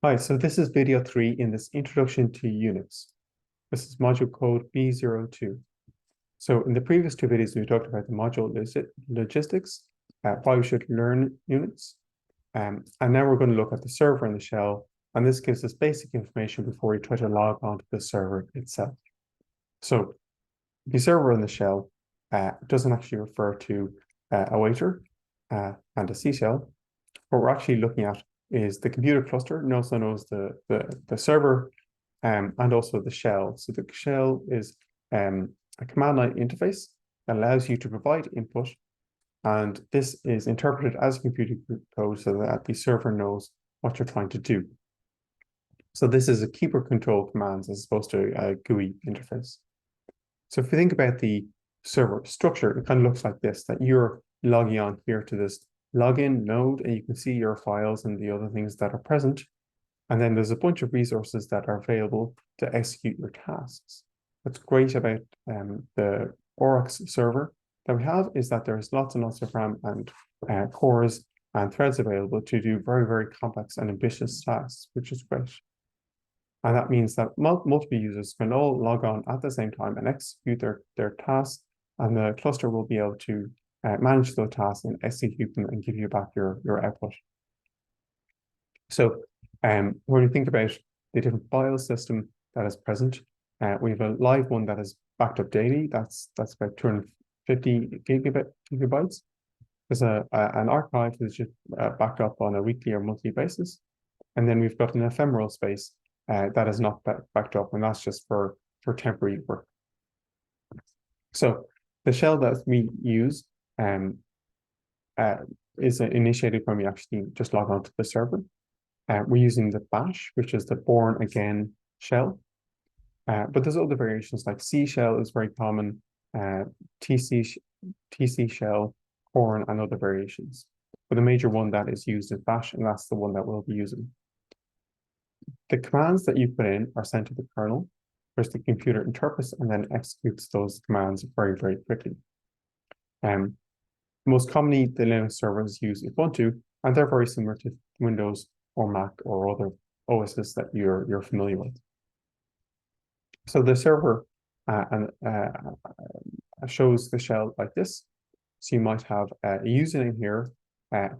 Hi, so this is video 3 in this Introduction to Unix. This is module code B02. So in the previous two videos, we talked about the module logistics, why we should learn Unix. And now we're going to look at the server and the shell. And this gives us basic information before we try to log onto the server itself. So the server and the shell doesn't actually refer to a waiter and a C shell. What we're actually looking at is the computer cluster, and also known as the server, and also the shell. So the shell is a command line interface that allows you to provide input, and this is interpreted as computer code so that the server knows what you're trying to do. So this is a keeper control commands as opposed to a GUI interface. So if you think about the server structure, it kind of looks like this, that you're logging on here to this login node, and you can see your files and the other things that are present. And then there's a bunch of resources that are available to execute your tasks. What's great about the Oryx server that we have is that there's lots and lots of RAM and cores and threads available to do very, very complex and ambitious tasks, which is great. And that means that multiple users can all log on at the same time and execute their tasks, and the cluster will be able to manage those tasks and execute them and give you back your output. So when we think about the different file system that is present, we have a live one that is backed up daily. That's about 250 gigabytes. There's an archive that's just backed up on a weekly or monthly basis. And then we've got an ephemeral space that is not backed up, and that's just for temporary work. So the shell that we use is initiated when we actually just log on to the server. We're using the bash, which is the born again shell. But there's other variations like C shell is very common, TC shell, corn, and other variations. But the major one that is used is bash, and that's the one that we'll be using. The commands that you put in are sent to the kernel, whereas the computer interprets and then executes those commands very, very quickly. Most commonly, the Linux servers use Ubuntu, and they're very similar to Windows or Mac or other OSs that you're familiar with. So the server shows the shell like this. So you might have a username here,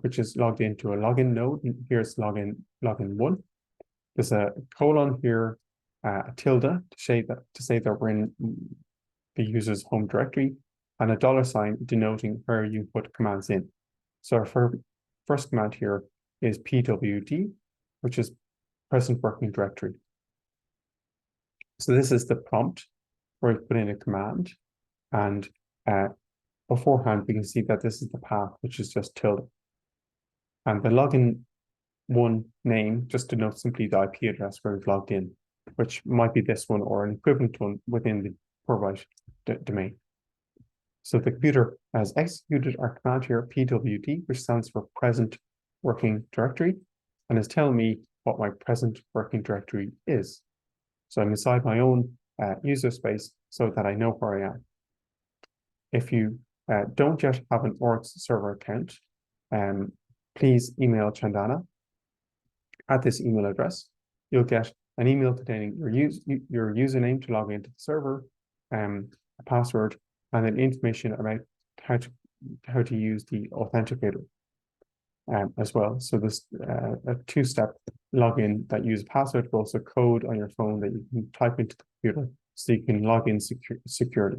which is logged into a login node. Here's login 1. There's a colon here, a tilde to say that we're in the user's home directory, and a $sign denoting where you put commands in. So our first command here is pwd, which is present working directory. So this is the prompt where we put in a command, and beforehand we can see that this is the path, which is just tilde. And the login 1 name just denotes simply the IP address where we've logged in, which might be this one or an equivalent one within the provide domain. So the computer has executed our command here, pwd, which stands for present working directory, and is telling me what my present working directory is. So I'm inside my own user space so that I know where I am. If you don't yet have an Oryx server account, please email Chandana at this email address. You'll get an email containing your username to log into the server, a password, and then information about how to use the authenticator as well. So there's a 2-step login that uses password, but also code on your phone that you can type into the computer so you can log in securely.